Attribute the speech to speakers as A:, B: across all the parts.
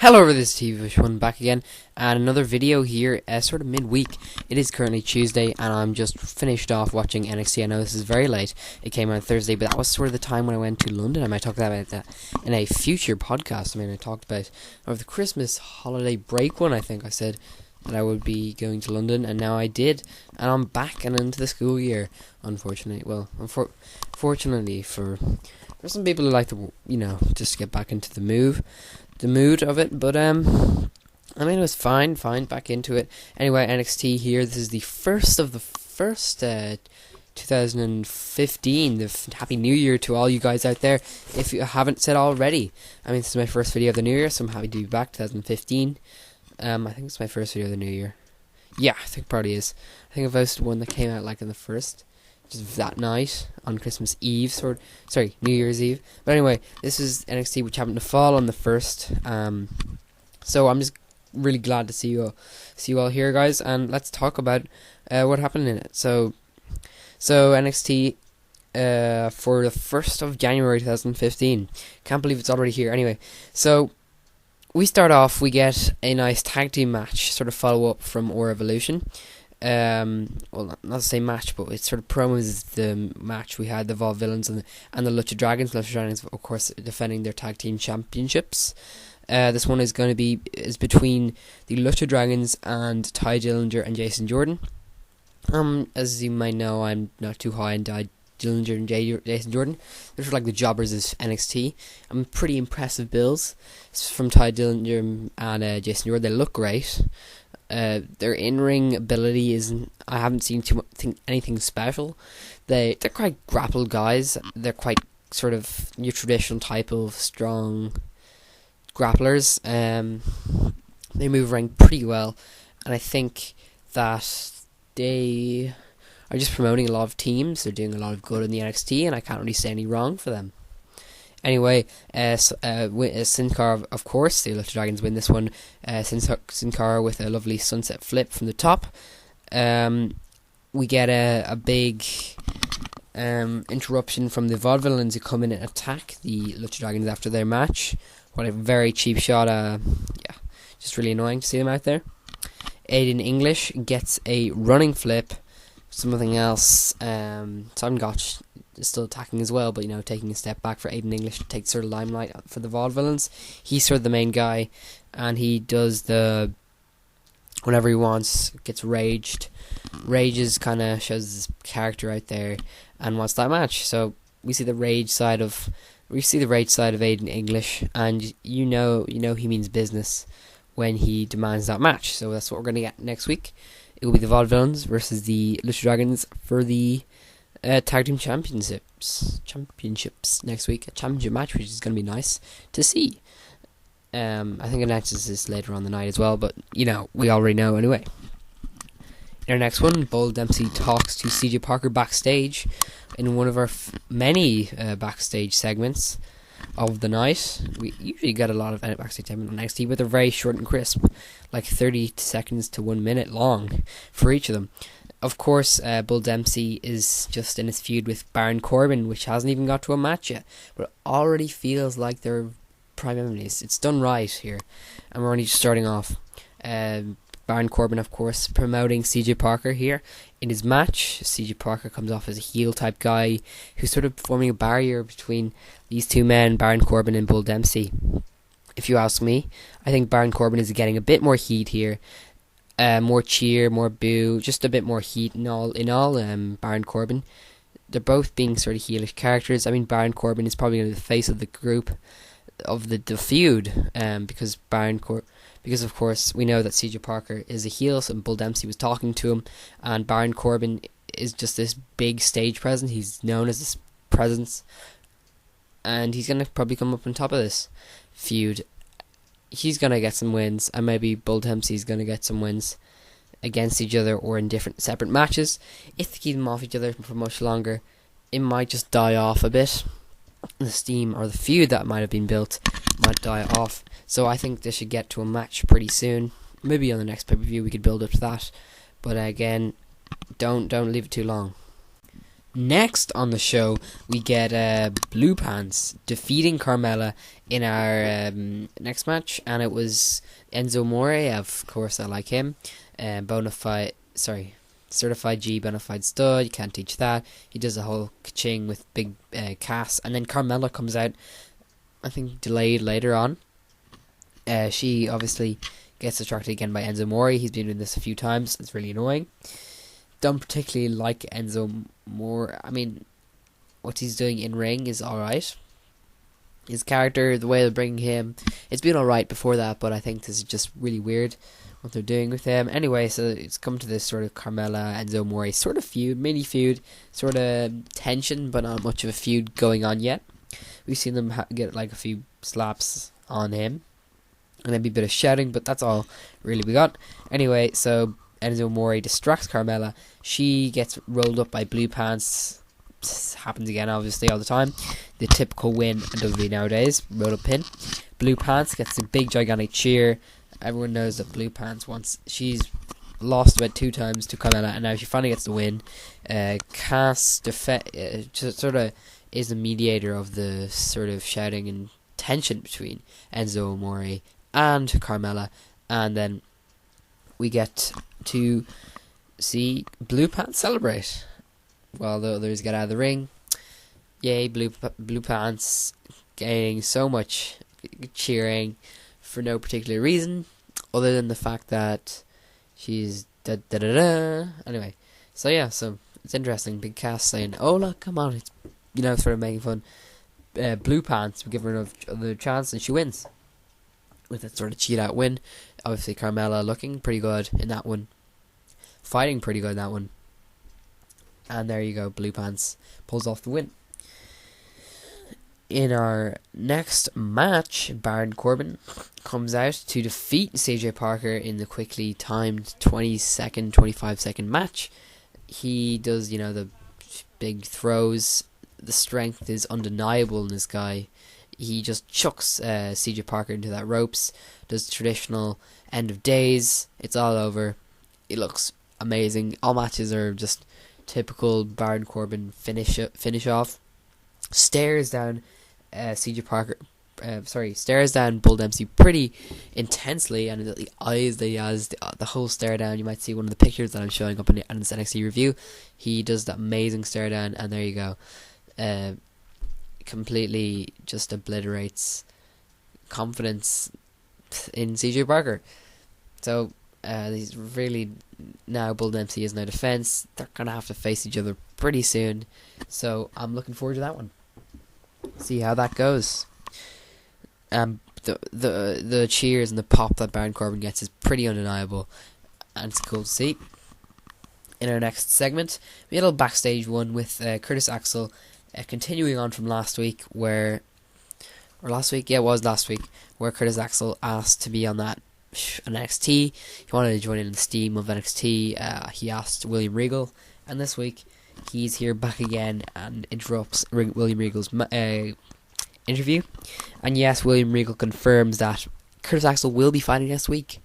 A: Hello, this is TV1 back again, and another video here, sort of midweek. It is currently Tuesday, and I'm just finished off watching NXT. I know this is very late. It came out Thursday, but that was sort of the time when I went to London. I might talk about that in a future podcast. I talked about over the Christmas holiday break one. I think I said that I would be going to London, and now I did, and I'm back and into the school year. Unfortunately, fortunately for some people who like to, just get back into the mood of it, but it was fine, back into it. Anyway, NXT here, this is the first of the 2015, Happy New Year to all you guys out there, if you haven't said already. This is my first video of the new year, so I'm happy to be back, 2015. I think it's my first video of the new year. Yeah, I think it probably is. I think I've posted one that came out like in the first, just that night on Christmas Eve, New Year's Eve. But anyway, this is NXT, which happened to fall on the 1st. So I'm just really glad to see you all here, guys, and let's talk about what happened in it. So NXT for the 1st of January 2015. Can't believe it's already here. Anyway, so we start off. We get a nice tag team match, sort of follow up from Or Evolution. Not the same match, but it sort of promos the match we had, the Vaudevillains and the Lucha Dragons. Lucha Dragons, of course, defending their tag team championships. This one is going to be between the Lucha Dragons and Ty Dillinger and Jason Jordan. As you might know, I'm not too high on Ty Dillinger and Jason Jordan. They're sort of like the jobbers of NXT. Pretty impressive bills from Ty Dillinger and Jason Jordan. They look great. Their in-ring ability isn't. I haven't seen anything special. They're quite grappled guys. They're quite sort of your traditional type of strong grapplers. They move around pretty well, and I think that they are just promoting a lot of teams. They're doing a lot of good in the NXT, and I can't really say any wrong for them. Anyway, Sin Cara, of course, the Lucha Dragons win this one. Sin Cara with a lovely sunset flip from the top. We get a big interruption from the Vaudevillains who come in and attack the Lucha Dragons after their match. What a very cheap shot. Just really annoying to see them out there. Aiden English gets a running flip. Something else. Simon Gotch is still attacking as well, but taking a step back for Aiden English to take sort of limelight for the Vaudevillains. He's sort of the main guy, and he does the whatever he wants. Gets rages, kind of shows his character out there, and wants that match. So we see the rage side of Aiden English, and you know he means business when he demands that match. So that's what we're gonna get next week. It will be the Vaudevillains versus the Lucha Dragons for the Tag Team Championships next week. A championship match, which is going to be nice to see. I think it announces this later on the night as well, but we already know anyway. In our next one, Bull Dempsey talks to CJ Parker backstage in one of our many backstage segments of the night. We usually get a lot of backstage time on NXT, but they're very short and crisp, like 30 seconds to 1 minute long for each of them. Of course, Bull Dempsey is just in his feud with Baron Corbin, which hasn't even got to a match yet, but it already feels like they're prime enemies. It's done right here, and we're only just starting off. Baron Corbin, of course, promoting CJ Parker here in his match. CJ Parker comes off as a heel type guy who's sort of forming a barrier between these two men, Baron Corbin and Bull Dempsey. If you ask me, I think Baron Corbin is getting a bit more heat here. More cheer, more boo, just a bit more heat in all. Baron Corbin. They're both being sort of heelish characters. Baron Corbin is probably the face of the group, of the feud, because of course we know that CJ Parker is a heel, so Bull Dempsey was talking to him, and Baron Corbin is just this big stage presence. He's known as this presence, and he's going to probably come up on top of this feud. He's going to get some wins, and maybe Bull Dempsey's going to get some wins against each other or in different separate matches. If they keep them off each other for much longer, it might just die off a bit. The steam or the feud that might have been built might die off. So I think they should get to a match pretty soon. Maybe on the next pay-per-view we could build up to that. But again, don't leave it too long. Next on the show, we get Blue Pants defeating Carmella in our next match, and it was Enzo Amore. Of course, I like him. Certified G, bonafide stud. You can't teach that. He does a whole ka-ching with big Cass, and then Carmella comes out, I think delayed later on. She obviously gets distracted again by Enzo Amore. He's been doing this a few times. It's really annoying. Don't particularly like Enzo Amore. I mean, what he's doing in ring is alright. His character, the way they're bringing him, it's been alright before that, but I think this is just really weird what they're doing with him. Anyway, so it's come to this sort of Carmella, Enzo Amore sort of feud, mini feud, sort of tension, but not much of a feud going on yet. We've seen them get like a few slaps on him, and maybe a bit of shouting, but that's all really we got. Anyway, so Enzo Amore distracts Carmella. She gets rolled up by Blue Pants. This happens again, obviously, all the time. The typical win in WWE nowadays. Roll up pin. Blue Pants gets a big, gigantic cheer. Everyone knows that Blue Pants she's lost about 2 times to Carmella, and now she finally gets the win. Cass just sort of is the mediator of the sort of shouting and tension between Enzo Amore and Carmella, and then we get to see Blue Pants celebrate while the others get out of the ring. Yay, Blue Pants getting so much cheering for no particular reason other than the fact that she's da-da-da-da. Anyway, so yeah, so it's interesting. Big Cass saying, "Oh look, come on," it's, sort of making fun. Blue Pants, we give her another chance, and she wins with that sort of cheat out win. Obviously, Carmella looking pretty good in that one, fighting pretty good in that one, and there you go. Blue Pants pulls off the win. In our next match, Baron Corbin comes out to defeat CJ Parker in the quickly timed 25-second match. He does, the big throws. The strength is undeniable in this guy. He just chucks CJ Parker into that ropes, does the traditional end of days. It's all over. It looks amazing. All matches are just typical Baron Corbin finish off. Stares down stares down Bull Dempsey pretty intensely, and the eyes that he has, the whole stare down. You might see one of the pictures that I'm showing up in this NXT review. He does that amazing stare down, and there you go. Completely just obliterates confidence in CJ Parker. So he's really, now Bull Dempsey is no defense. They're gonna have to face each other pretty soon, so I'm looking forward to that one. See how that goes. The cheers and the pop that Baron Corbin gets is pretty undeniable, and it's cool to see. In our next segment, we had a little backstage one with Curtis Axel, continuing on from last week, where Curtis Axel asked to be on that NXT. He wanted to join in the steam of NXT. He asked William Regal, and this week he's here back again and interrupts William Regal's interview. And yes, William Regal confirms that Curtis Axel will be fighting next week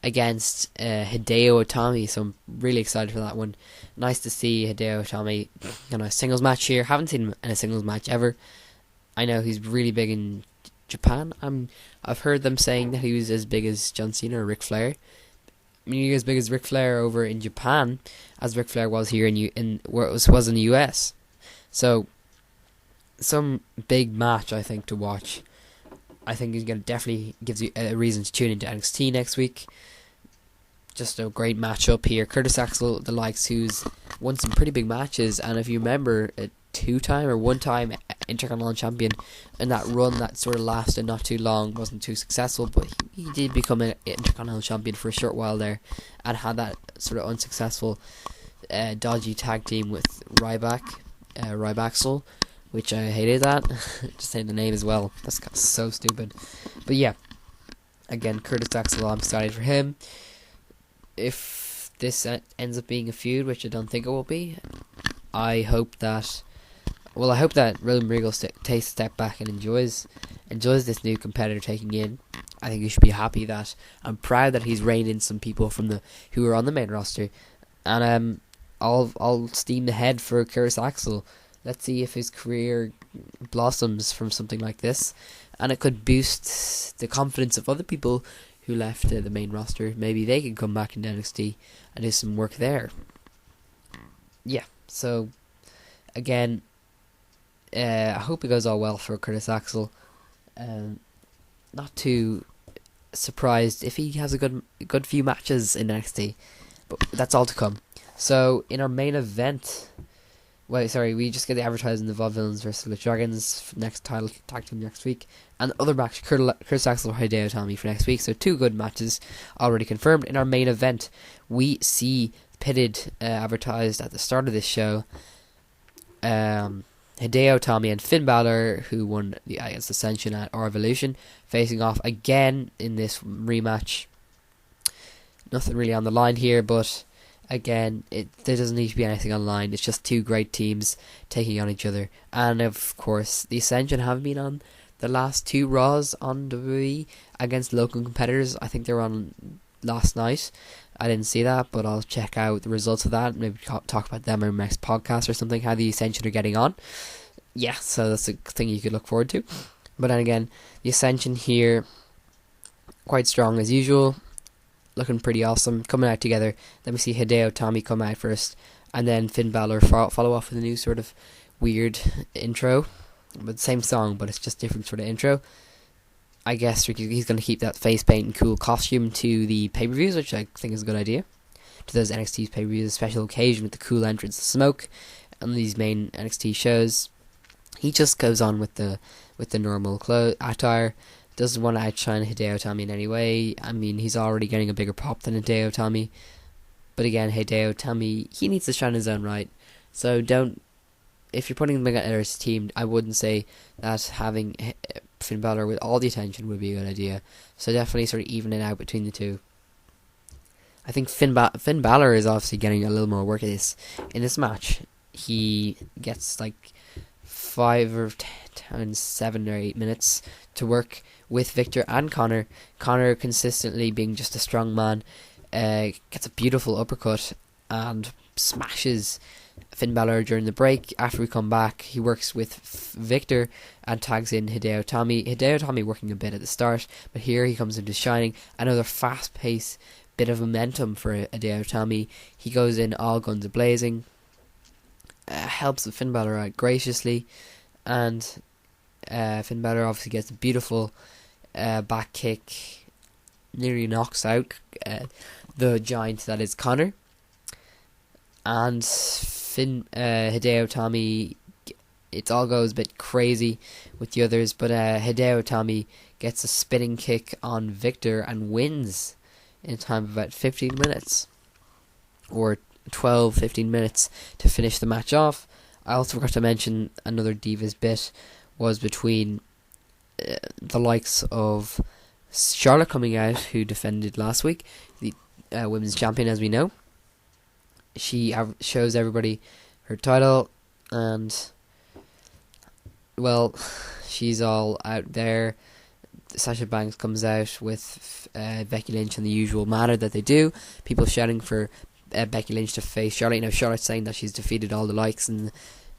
A: against Hideo Itami, so I'm really excited for that one. Nice to see Hideo Itami in a singles match here. Haven't seen him in a singles match ever. I know he's really big in Japan. I've heard them saying that he was as big as John Cena or Ric Flair. I mean, he was as big as Ric Flair over in Japan as Ric Flair was here was in the US. So, some big match, I think, to watch. I think he's definitely gives you a reason to tune into NXT next week. Just a great matchup here. Curtis Axel, the likes, who's won some pretty big matches, and if you remember, a 2-time or 1-time Intercontinental Champion, and that run that sort of lasted not too long, wasn't too successful, but he did become an Intercontinental Champion for a short while there, and had that sort of unsuccessful dodgy tag team with Rybaxel, which I hated that. Just saying the name as well. That's so stupid. But yeah, again, Curtis Axel, I'm excited for him. If this ends up being a feud, which I don't think it will be, I hope that William Regal takes a step back and enjoys this new competitor taking in. I think he should be happy that I'm proud that he's reined in some people who are on the main roster, and all steam ahead for Curtis Axel. Let's see if his career blossoms from something like this, and it could boost the confidence of other people who left the main roster. Maybe they can come back into NXT and do some work there. Yeah, so again, I hope it goes all well for Curtis Axel. Not too surprised if he has a good few matches in NXT, but that's all to come. So in our main event, we just get the advertising the Vaudevillains versus the Dragons next title tag team next week, and the other match Curtis Axel Hideo Itami for next week. So 2 good matches already confirmed. In our main event, we see pitted advertised at the start of this show, Hideo Itami and Finn Balor, who won against Ascension at our Evolution, facing off again in this rematch. Nothing really on the line here, but again, there doesn't need to be anything on the line. It's just 2 great teams taking on each other. And of course, the Ascension have been on the last 2 Raws on WWE against local competitors. I think they were on last night. I didn't see that, but I'll check out the results of that. Maybe talk about them in our next podcast or something, how the Ascension are getting on. Yeah, so that's a thing you could look forward to. But then again, the Ascension here, quite strong as usual, looking pretty awesome, coming out together. Then we see Hideo Itami come out first, and then Finn Balor follow off with a new sort of weird intro, but same song, but it's just different sort of intro. I guess he's going to keep that face paint and cool costume to the pay-per-views, which I think is a good idea. To those NXT pay-per-views, a special occasion with the cool entrance of smoke on these main NXT shows. He just goes on with the normal attire. Doesn't want to outshine Hideo Itami in any way. I mean, he's already getting a bigger pop than Hideo Itami. But again, Hideo Itami, he needs to shine his own right. So if you're putting him together as a team, I wouldn't say that having Finn Balor with all the attention would be a good idea. So definitely sort of even it out between the 2. I think Finn Balor is obviously getting a little more work in this match. He gets like 5 or 10, 7 or 8 minutes to work with Victor and Connor. Connor consistently being just a strong man, gets a beautiful uppercut and smashes Finn Balor during the break. After we come back, he works with Victor and tags in Hideo Itami. Hideo Itami working a bit at the start, but here he comes into shining. Another fast-paced bit of momentum for Hideo Itami. He goes in all guns a-blazing, helps Finn Balor out graciously, and Finn Balor obviously gets a beautiful back kick, nearly knocks out the giant that is Connor. And Hideo Itami, it all goes a bit crazy with the others, but Hideo Itami gets a spinning kick on Victor and wins in time of about 15 minutes, or 12-15 minutes to finish the match off. I also forgot to mention another Divas bit was between the likes of Charlotte coming out, who defended last week, the women's champion as we know. She shows everybody her title, and well, she's all out there. Sasha Banks comes out with Becky Lynch in the usual manner that they do. People shouting for Becky Lynch to face Charlotte. Now Charlotte's saying that she's defeated all the likes and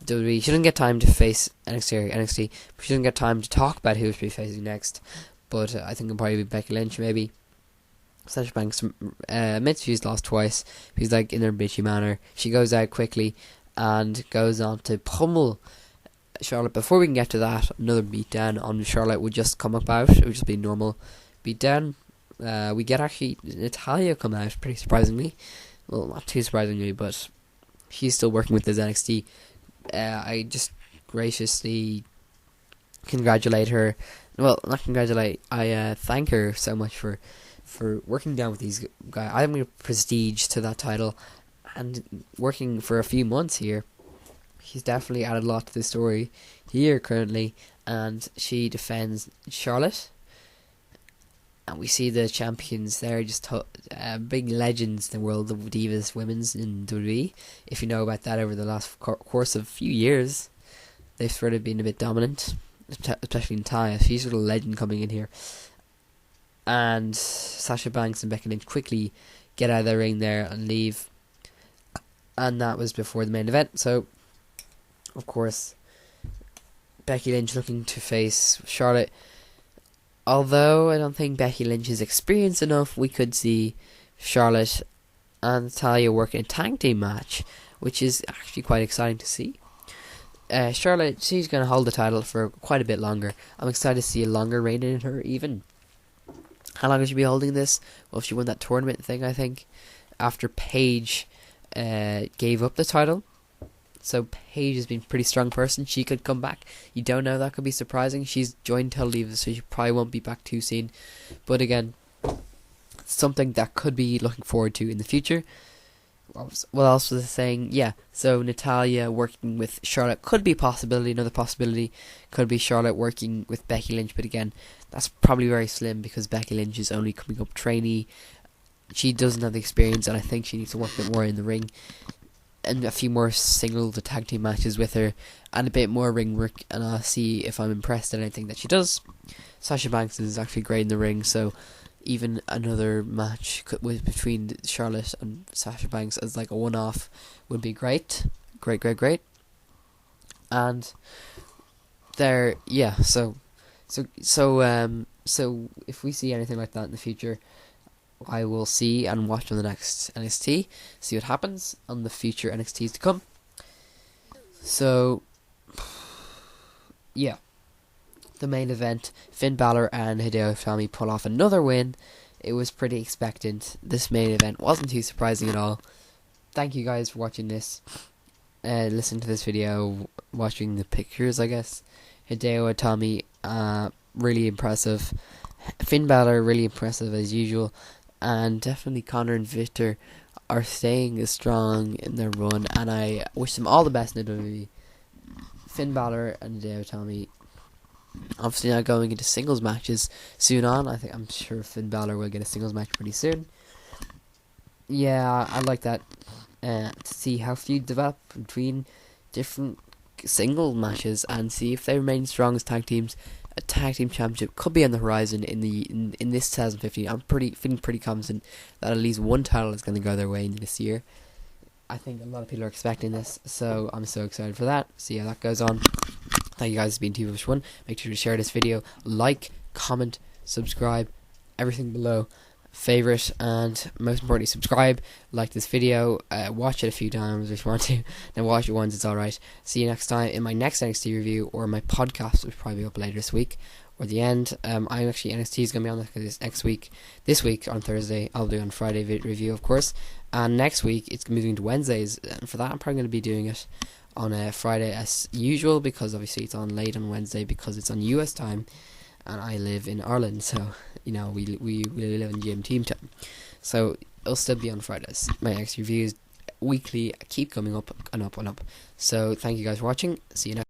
A: WWE. She doesn't get time to face NXT, but she doesn't get time to talk about who she'll be facing next. But I think it'll probably be Becky Lynch, maybe. Sasha Banks admits she's lost twice. She's like in her bitchy manner. She goes out quickly and goes on to pummel Charlotte. Before we can get to that, another beatdown on Charlotte would just come about. It would just be normal beatdown. We get actually Natalya come out, pretty surprisingly. Well, not too surprisingly, but she's still working with this NXT. I just graciously congratulate her. Well, not congratulate. I thank her so much for working down with these guys. I'm going to prestige to that title, and working for a few months here. She's definitely added a lot to the story here currently, and she defends Charlotte. And we see the champions there, just big legends in the world of Divas Women's in WWE. If you know about that over the last course of a few years, they've sort of been a bit dominant, especially Natalya. She's sort of a legend coming in here. And Sasha Banks and Becky Lynch quickly get out of the ring there and leave. and that was before the main event. So, of course, Becky Lynch looking to face Charlotte. Although I don't think Becky Lynch is experienced enough, we could see Charlotte and Natalya work in a tag team match, which is actually quite exciting to see. Charlotte, she's going to hold the title for quite a bit longer. I'm excited to see a longer reign in her, even. How long will she be holding this? Well, she won that tournament thing, I think, after Paige gave up the title. So Paige has been a pretty strong person. She could come back. You don't know, that could be surprising. She's joined Total Divas, so she probably won't be back too soon. But again, something that could be looking forward to in the future. What else was I saying? Yeah, so Natalya working with Charlotte could be a possibility. Another possibility could be Charlotte working with Becky Lynch, but again, that's probably very slim because Becky Lynch is only coming up trainee. She doesn't have the experience, and I think she needs to work a bit more in the ring, and a few more single to tag team matches with her, and a bit more ring work, and I'll see if I'm impressed at anything that she does. Sasha Banks is actually great in the ring, so even another match between Charlotte and Sasha Banks as like a one-off would be great. Great. And there, yeah, so if we see anything like that in the future, I will see and watch on the next NXT, see what happens on the future NXTs to come. So, yeah. The main event, Finn Balor and Hideo Itami pull off another win. It was pretty expectant. This main event wasn't too surprising at all. Thank you guys for watching this. Listen to this video, watching the pictures, I guess. Hideo Itami, really impressive. Finn Balor, really impressive as usual. And definitely Connor and Victor are staying strong in their run, and I wish them all the best in the WWE. Finn Balor and Hideo Itami, obviously now going into singles matches soon on. I'm sure Finn Balor will get a singles match pretty soon. Yeah, I like that. To see how feuds develop between different single matches and see if they remain strong as tag teams. A tag team championship could be on the horizon in this 2015. I'm feeling pretty confident that at least one title is going to go their way in this year. I think a lot of people are expecting this, so I'm so excited for that. See how that goes on. Thank you guys for being T-Push1. Make sure to share this video, like, comment, subscribe, everything below. Favorite, and most importantly, subscribe. Like this video, watch it a few times if you want to. Then watch it once, it's alright. See you next time in my next NXT review, or my podcast, which will probably be up later this week, or the end. I'm actually, NXT is going to be on this next week. This week on Thursday, I'll do on Friday review, of course. And next week, it's moving to Wednesdays. And for that, I'm probably going to be doing it on a Friday as usual, because obviously it's on late on Wednesday because it's on US time. And I live in Ireland, so, you know, we live in GMT time. So, it'll still be on Fridays. My next reviews weekly keep coming up and up and up. So, thank you guys for watching. See you next